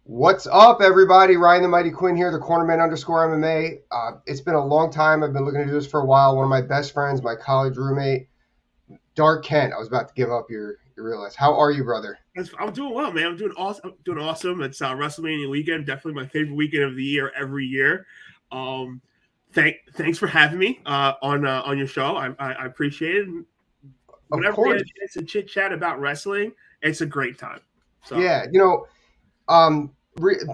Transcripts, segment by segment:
What's up, everybody? Ryan the Mighty Quinn here, the cornerman underscore MMA. It's been a long time. I've been looking to do this for a while. One of my best friends, my college roommate, Dark Kent. I was about to give up your real list. How are you, brother? I'm doing well, man. I'm doing awesome. It's WrestleMania weekend. Definitely my favorite weekend of the year every year. Um, thanks for having me on your show. I appreciate it. Of Whenever we get course. a chance to chit chat about wrestling, it's a great time. So Yeah,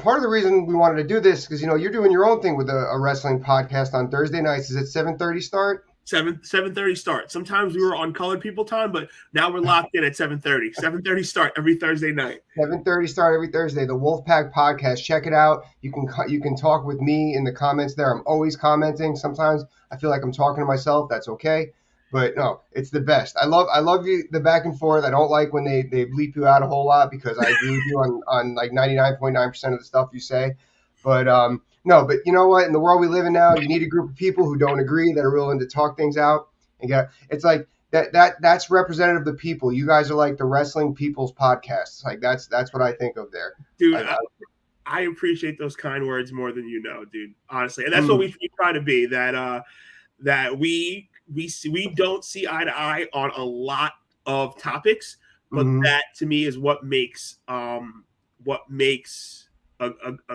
part of the reason we wanted to do this because you're doing your own thing with a wrestling podcast on Thursday nights. Is it 7:30 start? 7:30 start. Sometimes we were on colored people time, but now we're locked in at 7:30. 7:30 start every Thursday night. 7:30 start every Thursday. The Wolfpack Podcast. Check it out. You can talk with me in the comments there. I'm always commenting. Sometimes I feel like I'm talking to myself. That's okay, but no, it's the best. I love the back and forth. I don't like when they bleep you out a whole lot because I agree with you on like 99.9% of the stuff you say. But no, but you know what? In the world we live in now, you need a group of people who don't agree that are willing to talk things out. And it's like that's representative of the people. You guys are like the wrestling people's podcasts. Like that's what I think of there. Dude, I, I appreciate those kind words more than you know, dude. Honestly, and that's what mm, we try to be. That we don't see eye to eye on a lot of topics, but mm, that to me is what makes a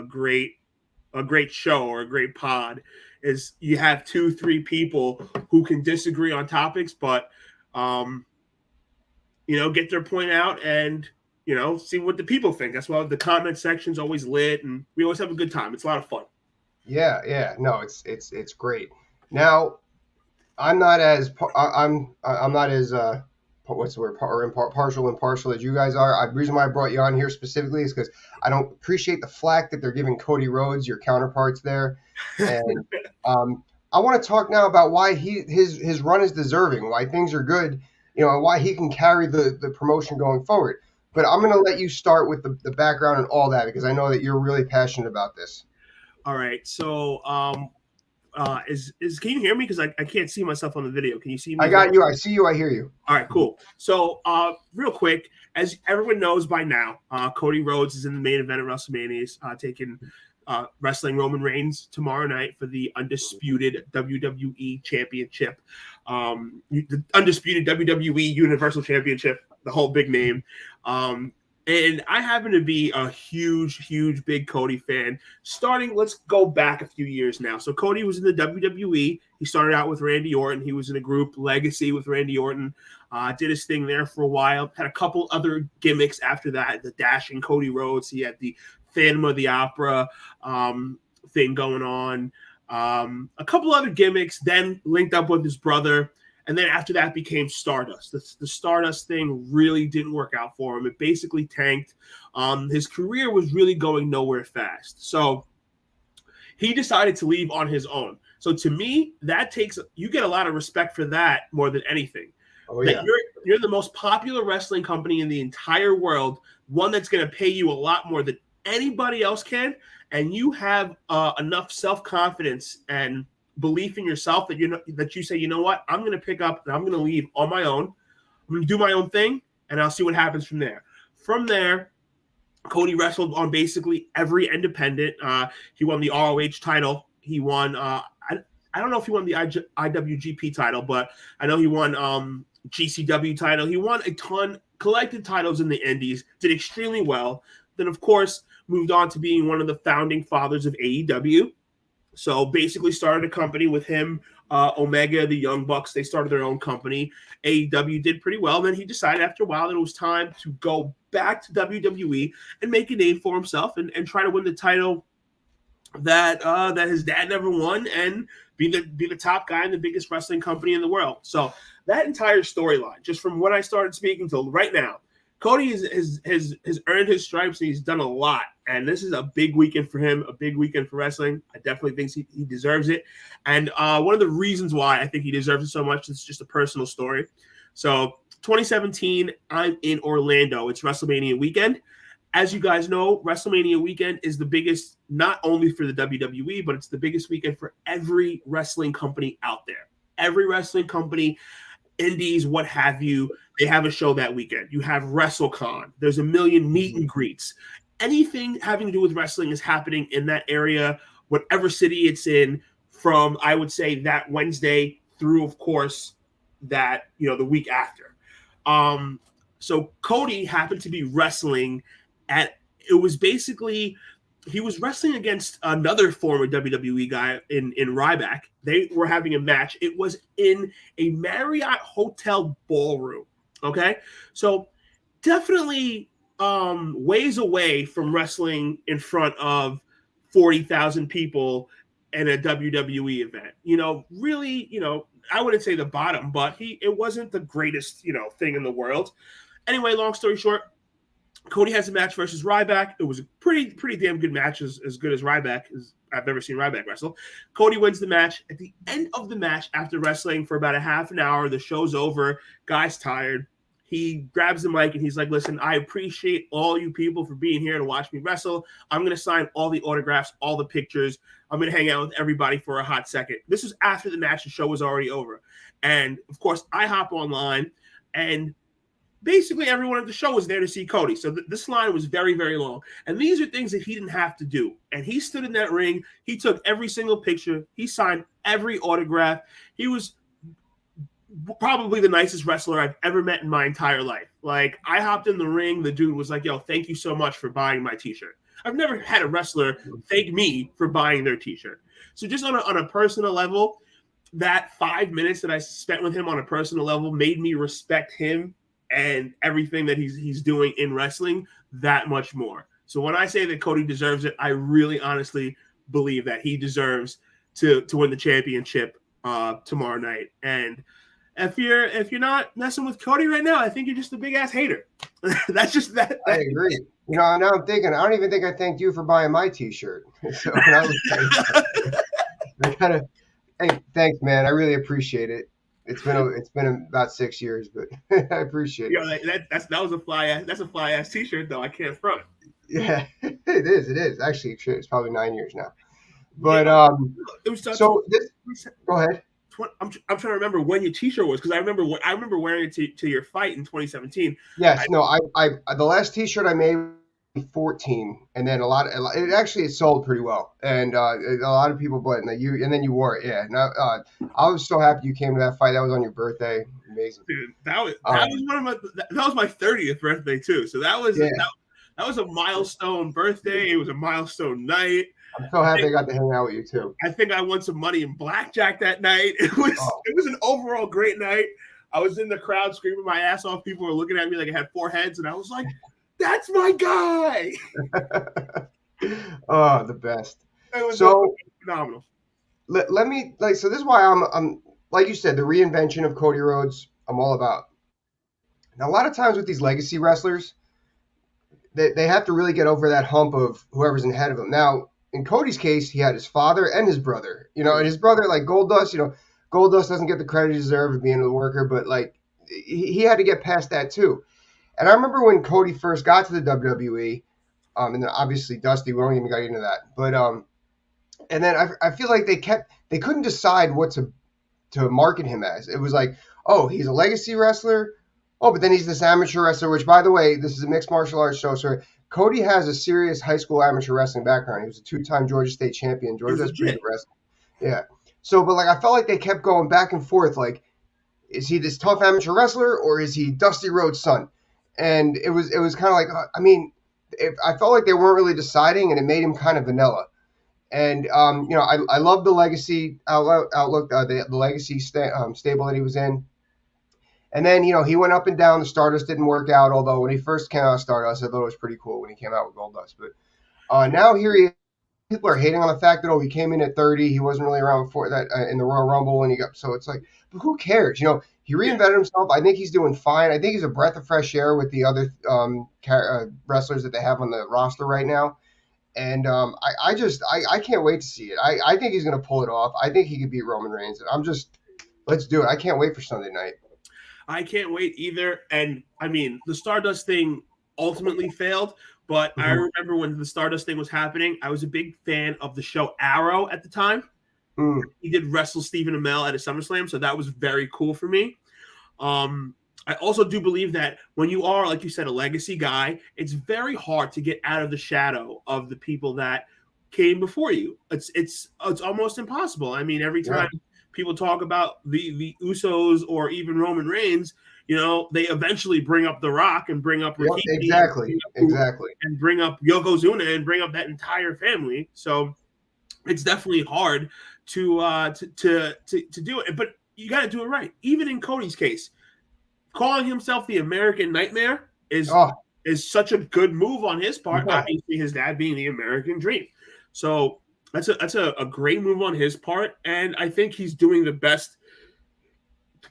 great show or a great pod is you have 2-3 people who can disagree on topics, but um, get their point out and see what the people think. That's why the comment section's always lit, and we always have a good time. It's a lot of fun. yeah. No, it's great. Now I'm not as I'm not as what's the word partial impartial as you guys are. The reason why I brought you on here specifically is because I don't appreciate the flack that they're giving Cody Rhodes, your counterparts there, and I want to talk now about why his run is deserving, why things are good, and why he can carry the promotion going forward. But I'm going to let you start with the background and all that because I know that you're really passionate about this. All right, so is can you hear me? Because I can't see myself on the video. Can you see me I as well? got you. I see you. I hear you. All right, cool. So, real quick, as everyone knows by now, Cody Rhodes is in the main event of WrestleMania, taking wrestling Roman Reigns tomorrow night for the undisputed WWE Championship, the undisputed WWE Universal Championship, the whole big name. And I happen to be a huge, big Cody fan. Let's go back a few years now. So Cody was in the WWE. He started out with Randy Orton. He was in a group, Legacy, with Randy Orton. Did his thing there for a while. Had a couple other gimmicks after that. The Dashing Cody Rhodes. He had the Phantom of the Opera thing going on. A couple other gimmicks. Then linked up with his brother. And then after that became Stardust. The Stardust thing really didn't work out for him. It basically tanked. His career was really going nowhere fast. So he decided to leave on his own. So to me, you get a lot of respect for that more than anything. Oh That yeah. you're the most popular wrestling company in the entire world, one that's going to pay you a lot more than anybody else can, and you have enough self-confidence and belief in yourself that you say, you know what, I'm going to pick up and I'm going to leave on my own. I'm going to do my own thing, and I'll see what happens from there. From there, Cody wrestled on basically every independent. He won the ROH title. He won. I don't know if he won the IWGP title, but I know he won GCW title. He won a ton, collected titles in the Indies. Did extremely well. Then, of course, moved on to being one of the founding fathers of AEW. So basically started a company with him, Omega, the Young Bucks. They started their own company. AEW did pretty well. Then he decided after a while that it was time to go back to WWE and make a name for himself and try to win the title that his dad never won and be the top guy in the biggest wrestling company in the world. So that entire storyline, just from when I started speaking till right now, Cody has earned his stripes and he's done a lot. And this is a big weekend for him, a big weekend for wrestling. I definitely think he deserves it. And one of the reasons why I think he deserves it so much is just a personal story. So 2017, I'm in Orlando. It's WrestleMania weekend. As you guys know, WrestleMania weekend is the biggest, not only for the WWE, but it's the biggest weekend for every wrestling company out there. Every wrestling company, indies, what have you, they have a show that weekend. You have WrestleCon. There's a million meet and greets. anything having to do with wrestling is happening in that area, whatever city it's in, from, I would say, that Wednesday through, of course, that, the week after. So Cody happened to be wrestling it was basically, he was wrestling against another former WWE guy in Ryback. They were having a match. It was in a Marriott hotel ballroom. Okay. So definitely ways away from wrestling in front of 40,000 people in a WWE event. Really, I wouldn't say the bottom, but it wasn't the greatest, thing in the world. Anyway, long story short, Cody has a match versus Ryback. It was a pretty damn good match, as good as Ryback as I've ever seen Ryback wrestle. Cody wins the match. At the end of the match, after wrestling for about a half an hour, the show's over. Guy's tired. He grabs the mic and he's like, listen, I appreciate all you people for being here to watch me wrestle. I'm going to sign all the autographs, all the pictures. I'm going to hang out with everybody for a hot second. This was after the match. The show was already over. And, of course, I hop online, and basically everyone at the show was there to see Cody. So this line was very, very long. And these are things that he didn't have to do. And he stood in that ring. He took every single picture. He signed every autograph. He was probably the nicest wrestler I've ever met in my entire life. Like, I hopped in the ring. The dude was like, yo, thank you so much for buying my t-shirt. I've never had a wrestler thank me for buying their t-shirt. So just on a personal level, that 5 minutes that I spent with him on a personal level made me respect him and everything that he's doing in wrestling that much more. So when I say that Cody deserves it, I really honestly believe that he deserves to win the championship tomorrow night. And if you're not messing with Cody right now, I think you're just a big ass hater. That's just that. I agree. Now I'm thinking, I don't even think I thanked you for buying my t-shirt. So I kind of, hey, thanks, man. I really appreciate it. It's been about 6 years, but I appreciate it. That was a fly ass t-shirt though. I can't front. Yeah, it is. Actually, it's probably 9 years now. But it was so go ahead. I'm trying to remember when your t-shirt was, because I remember wearing it to your fight in 2017. Yes, I the last t-shirt I made was 14, and then it sold pretty well, and a lot of people bought it, and then you wore it. Yeah, I was so happy you came to that fight. That was on your birthday. Amazing, dude. That was my 30th birthday too. So that was a milestone birthday. It was a milestone night. I'm so happy I got to hang out with you too. I think I won some money in blackjack that night. It was an overall great night. I was in the crowd screaming my ass off. People were looking at me like I had 4 heads, and I was like, "That's my guy!" Oh, the best. It was phenomenal. Let me so this is why I'm like you said, the reinvention of Cody Rhodes. I'm all about. Now, a lot of times with these legacy wrestlers, they have to really get over that hump of whoever's ahead of them. Now, in Cody's case, he had his father and his brother, and his brother, like Goldust, Goldust doesn't get the credit he deserves of being a worker, but like he had to get past that too. And I remember when Cody first got to the WWE, and then obviously Dusty, we don't even got into that, but and then I feel like they couldn't decide what to market him as. It was like, oh, he's a legacy wrestler. Oh, but then he's this amateur wrestler, which, by the way, this is a mixed martial arts show, so Cody has a serious high school amateur wrestling background. He was a 2-time Georgia State champion. Georgia's pretty good wrestling. Yeah. So, but like I felt like they kept going back and forth. Like, is he this tough amateur wrestler or is he Dusty Rhodes' son? And it was kind of like, I felt like they weren't really deciding, and it made him kind of vanilla. And I love the legacy outlook, the legacy stable that he was in. And then, he went up and down. The Stardust didn't work out, although when he first came out of Stardust, I thought it was pretty cool when he came out with Goldust. But now here he is. People are hating on the fact that, he came in at 30. He wasn't really around before that in the Royal Rumble. So it's like, but who cares? He reinvented himself. I think he's doing fine. I think he's a breath of fresh air with the other wrestlers that they have on the roster right now. And I can't wait to see it. I think he's going to pull it off. I think he could beat Roman Reigns. And let's do it. I can't wait for Sunday night. I can't wait either. And I mean, the Stardust thing ultimately failed, but I remember when the Stardust thing was happening, I was a big fan of the show Arrow at the time. He did wrestle Stephen Amell at a SummerSlam, so that was very cool for me. I also do believe that when you are, like you said, a legacy guy, it's very hard to get out of the shadow of the people that came before you. It's almost impossible. I mean, every Yeah. time people talk about the Usos or even Roman Reigns, they eventually bring up The Rock and bring up Yep. Rikishi Exactly. Exactly. and bring up Yokozuna and bring up that entire family. So it's definitely hard to do it, but you got to do it right. Even in Cody's case, calling himself the American Nightmare is Oh, such a good move on his part. yeah. Obviously, his dad being the American Dream, so that's a great move on his part, and I think he's doing the best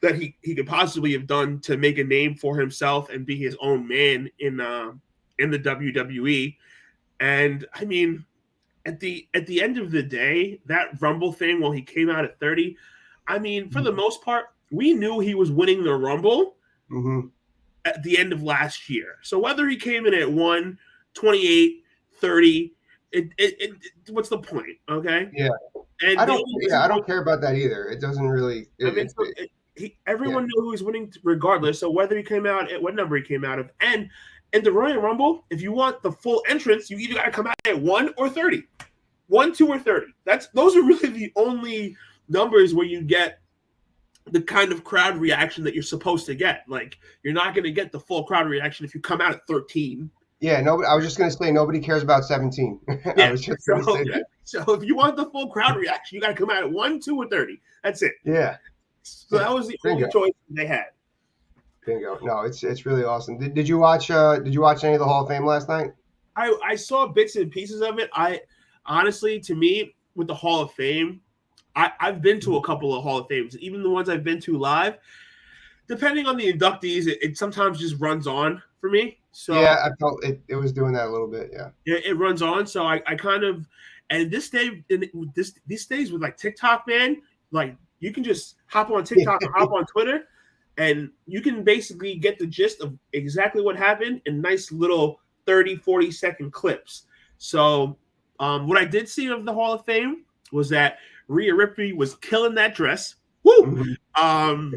that he could possibly have done to make a name for himself and be his own man in the WWE. And I mean, at the end of the day, that Rumble thing, while he came out at 30, I mean, for the most part, we knew he was winning the Rumble Mm-hmm. at the end of last year. So whether he came in at 1, 28, 30, what's the point? Okay. Yeah. And I the don't. only Yeah, reason I why, don't care about that either. It doesn't really. I mean, Yeah. everyone knew who was winning regardless. So whether he came out at what number he came out of, and in the Royal Rumble, if you want the full entrance, you either got to come out at 1 or 30. 1, 2, or 30. Those are really the only numbers where you get the kind of crowd reaction that you're supposed to get. Like, you're not going to get the full crowd reaction if you come out at 13. Yeah. Nobody. I was just gonna say nobody cares about 17. I Yeah. was just gonna say that. So if you want the full crowd reaction, you got to come out at 1, 2, or 30. That's it. Yeah. So that was the only choice they had. Bingo. No, it's really awesome. Did you watch any of the Hall of Fame last night? I saw bits and pieces of it. I honestly, to me, with the Hall of Fame, I've been to a couple of Hall of Fames, even the ones I've been to live. Depending on the inductees, it sometimes just runs on for me. So Yeah, I felt it was doing that a little bit. Yeah. it runs on. So I kind of, and these days with like TikTok, man, like you can just hop on TikTok or hop on Twitter, and you can basically get the gist of exactly what happened in nice little 30, 40-second clips. So what I did see of the Hall of Fame was that Rhea Ripley was killing that dress. Woo! Mm-hmm.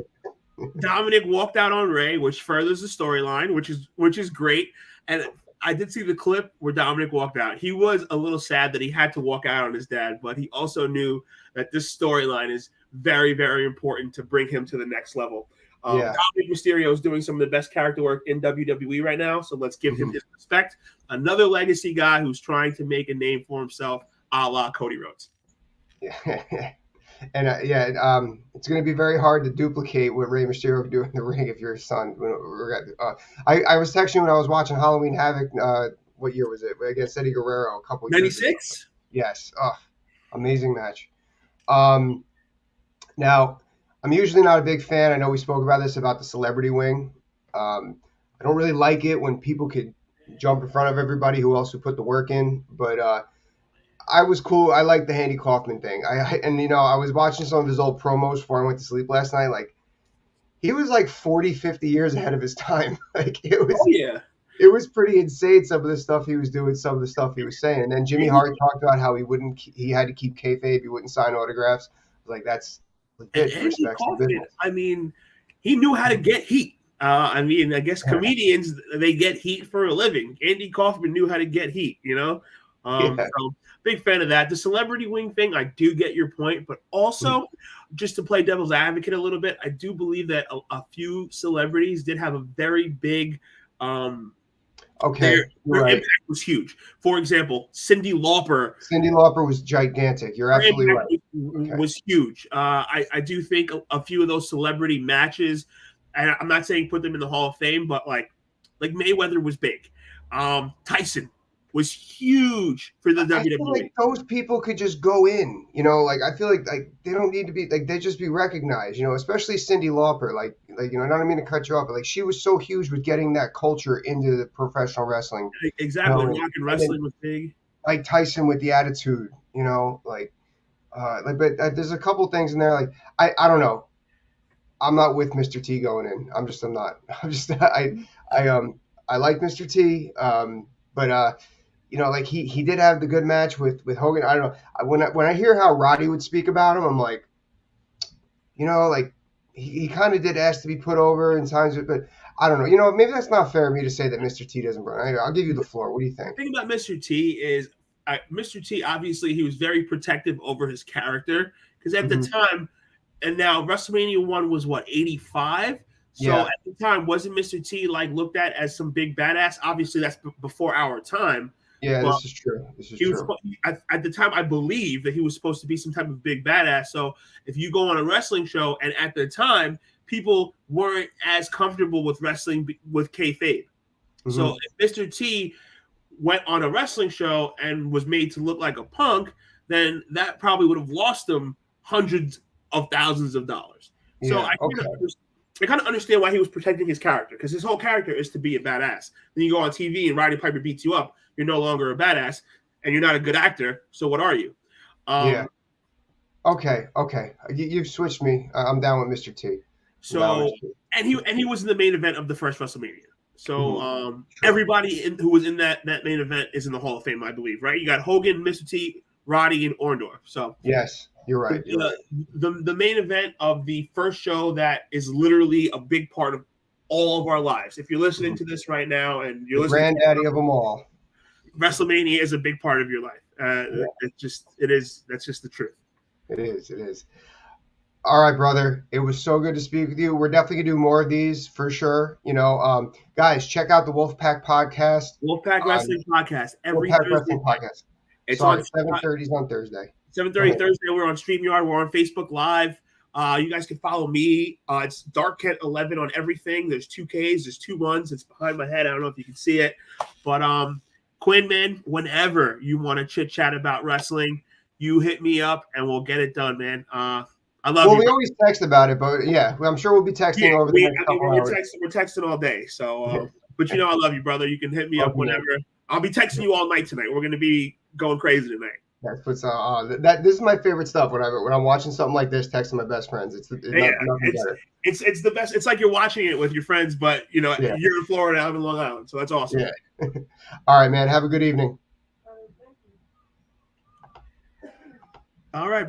Dominic walked out on Ray, which furthers the storyline, which is great. And I did see the clip where Dominic walked out. He was a little sad that he had to walk out on his dad, but he also knew that this storyline is very, very important to bring him to the next level. Dominic Mysterio is doing some of the best character work in WWE right now, so let's give him his respect. Another legacy guy who's trying to make a name for himself, a la Cody Rhodes. Yeah. And it's going to be very hard to duplicate what Rey Mysterio could do in the ring if you're his son. I was texting you when I was watching Halloween Havoc. What year was it? Against Eddie Guerrero a couple of years ago. 96? Yes. Amazing match. Now, I'm usually not a big fan. I know we spoke about this about the celebrity wing. I don't really like it when people could jump in front of everybody who else who put the work in, but I was cool. I liked the Andy Kaufman thing. I was watching some of his old promos before I went to sleep last night. Like, he was like 40, 50 years ahead of his time. Like, it was. Oh, yeah. It was pretty insane, some of the stuff he was doing, some of the stuff he was saying. And then Jimmy Hart talked about how he had to keep kayfabe. He wouldn't sign autographs. Like, that's legit Andy Kaufman, I mean, he knew how to get heat. I guess comedians, they get heat for a living. Andy Kaufman knew how to get heat, So big fan of that. The celebrity wing thing, I do get your point, but also just to play devil's advocate a little bit, I do believe that a few celebrities did have a very big their impact was huge. For example, Cyndi Lauper. Cyndi Lauper was gigantic. You're absolutely right. Was huge. I do think a few of those celebrity matches, and I'm not saying put them in the Hall of Fame, but like Mayweather was big. Tyson was huge for the WWE. I feel like those people could just go in, like I feel like they don't need to be like they just be recognized, especially Cyndi Lauper. Like I don't mean to cut you off, but like she was so huge with getting that culture into the professional wrestling. Exactly, rock and wrestling was big. Like Tyson with the attitude, but there's a couple things in there. Like I don't know. I'm not with Mr. T going in. I'm not. I like Mr. T, but like he did have the good match with Hogan. I don't know. When I hear how Roddy would speak about him, I'm like, like he kind of did ask to be put over in times, but I don't know. You know, maybe that's not fair of me to say that Mr. T doesn't run. I'll give you the floor. What do you The think? thing about Mr. T is Mr. T, obviously, he was very protective over his character because at the Hmm. time, and now WrestleMania 1 was what, 85? So Yeah, at the time, wasn't Mr. T like looked at as some big badass? Obviously, that's before our time, yeah, but this is true. This is he was true. at the time, I believe that he was supposed to be some type of big badass. So if you go on a wrestling show, and at the time, people weren't as comfortable with wrestling with kayfabe. So Hmm. if Mr. T went on a wrestling show and was made to look like a punk, then that probably would have lost him hundreds of thousands of dollars. So Yeah. Okay. I kind of understand why he was protecting his character because his whole character is to be a badass. Then you go on TV and Roddy Piper beats you up, you're no longer a badass and you're not a good actor. So what are you? Yeah. Um, Okay. Okay. You've switched me. I'm down with Mr. T. I'm down with so Mr. T. and he was in the main event of the first WrestleMania. So Hmm. True. everybody who was in that main event is in the Hall of Fame, I believe, right? You got Hogan, Mr. T, Roddy, and Orndorff. So Yes, you're right. You're right. the main event of the first show that is literally a big part of all of our lives. If you're listening Mhm. to this right now and you're The listening to granddaddy of them all. WrestleMania is a big part of your life. Yeah, It is. That's just the truth. it is. It is. All right, brother. It was so good to speak with you. We're definitely gonna do more of these for sure. You know, guys, check out the Wolfpack podcast Wolfpack on Wrestling Podcast every Wolfpack Thursday Wrestling night. Podcast. It's Sorry, on 7:30 on Thursday. Go 7:30 ahead. Thursday. We're on StreamYard. We're on Facebook Live. You guys can follow me. It's Dark Kent 11 on everything. There's 2Ks. There's 2 1s. It's behind my head. I don't know if you can see it, but Quinn, man, whenever you want to chit chat about wrestling, you hit me up and we'll get it done, man. I love Well, you, we bro. always text about it, but yeah, I'm sure we'll be Yeah, texting over the next I mean, couple hours. we're texting all day. So, but you know, I love you, brother. You can hit me Love up you, man. whenever. I'll be texting you all night tonight. We're gonna be going crazy tonight. That's what's that. This is my favorite stuff when I'm watching something like this. Texting my best friends. It's Yeah, nothing better. it's the best. It's like you're watching it with your friends, but you know, Yeah, you're in Florida, I'm in Long Island, so that's awesome. yeah. All right, man. Have a good evening. All right, brother.